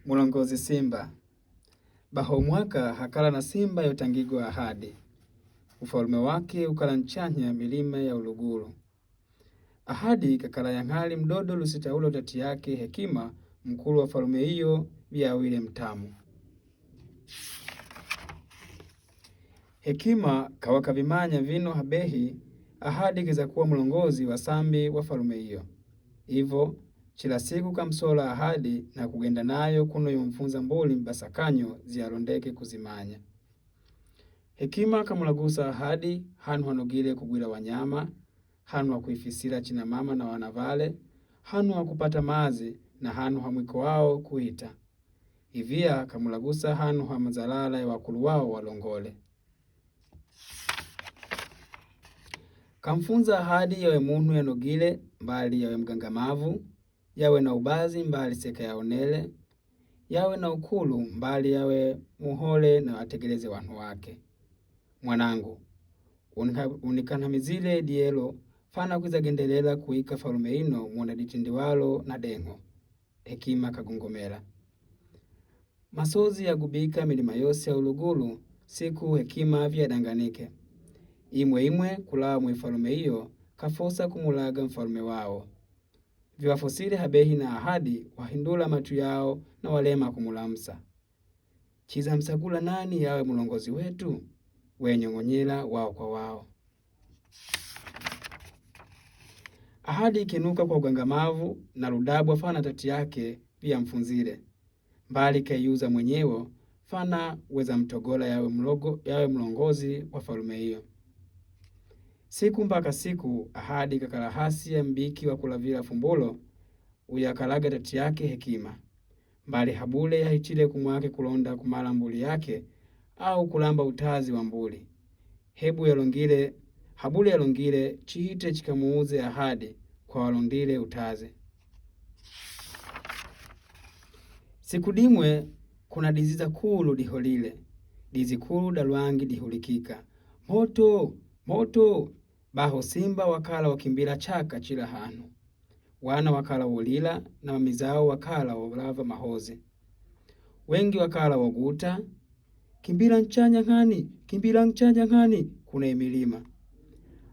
Mulongozi Simba baho mwaka hakala na Simba yotangigwa ahadi, ufalume wake ukala nchanya milima ya Uluguru. Ahadi kakala yanghali mdodo lusitaulo tati yake Hekima mkulu wa falume hiyo vyawile mtamu. Hekima kawaka vimanya vino habehi ahadi kizakuwa mulongozi wa sambi wa falume hiyo. Ivo chila siku kamsola ahadi na kugenda nayo kuno yomfunza mbuli mbasakanyo zialondeke kuzimanya. Hekima kamulagusa ahadi hanu hanogile kugwila wanyama, hanu hakuifisila china mama na wanavale, hanu hakupata mazi na hanu hamwiko wao kuita. Ivia kamulagusa hanu hamazalala ya wakulu wao walongole. Kamfunza ahadi yawe muntu yanogile mbali yawe mgangamavu, yawe na ubazi mbali seka yaonele, yawe na ukulu mbali yawe muhole na wategeleze wanu wake. Mwanangu, unikanhamizile dielo fana kwizagendelela kuika falume ino mwona ditindiwalo na dengo. Hekima kagongomela. Masozi ya gubika milima yose ya Uluguru siku Hekima vyadanganike. Imwe kulawa mwifalume hiyo kafosa kumulaga mfalume wao. Viwafosile habehi na ahadi wahindula matu yao na walema kumulamsa. Chiza msagula nani yawe mulongozi wetu? Wenyong'onyela wao kwa wao. Ahadi ikinuka kwa ugangamavu na Ludabu fana tati yake pia mfunzile. Mbali kayuza mwenyewo fana weza mtogola yawe mlongozi wa falume hiyo. Siku mpaka siku ahadi kakala hasi ya mbiki wa kulavila fumbulo uyakalaga tati yake Hekima. Mbali habule yahichile kumwake kulonda kumala mbuli yake au kulamba utazi wa mbuli. Habule yalongile chihite chikamuuze ahadi kwa walondile utazi. Siku dimwe kuna diziza kulu diholile. Dizi kulu dalwangi dihulikika. Moto! Moto! Baho Simba wakala wakimbila chaka chila hanu. Wana wakala wolila na mamizao wakala walava mahozi. Wengi wakala waguta. Kimbila nchanya ng'ani! Kimbila nchanya ng'ani! Kuna imilima.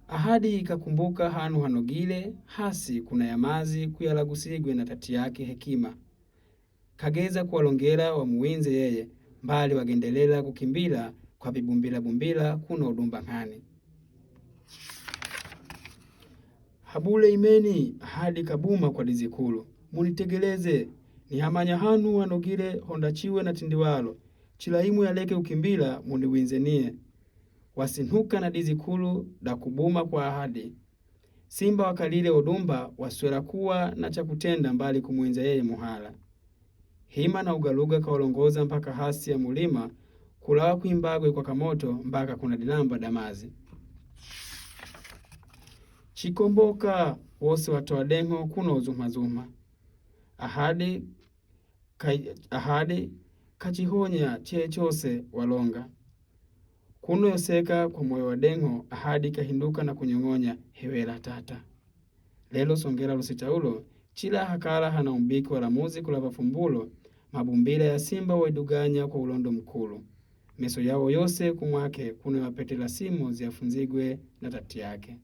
Ahadi ikakumbuka hanu hanogile hasi kuna yamazi kuyalagusigwe na tati yake Hekima. Kageza kuwalongela wa muwinze yeye mbali wagendelela kukimbila kwa bibumbila kuno udumba ng'ani. Habule imeni ahadi kabuma kwa dizikulu. Munitegeleze ni hamanya hanu hanogile hondachiwe na tindiwalo. Chila imu yaleke ukimbila muniwinzenie. Wasinhuka na dizikulu da kubuma kwa ahadi. Simba wakalile udumba waswela kuwa na chakutenda mbali kumuinza yeye muhala. Hima na ugaluga kawalongoza mpaka hasi ya mulima kulawa kuimbagwe kwa kamoto mpaka kuna dilamba damazi. Chikomboka wose watoa dengo kuno uzumazuma. Ahadi kachihonya chie chose walonga. Kuno yoseka kwa moyo wa dengo ahadi kahinduka na kunyong'onya hewela tata. Lelo songela lusitaulo chila hakala hana umbiki wala muzi kulava fumbulo mabumbila ya Simba waiduganya kwa ulondo mkulu. Meso yao yose kumwake kuno wapetela simu ziafunzigwe na tati yake.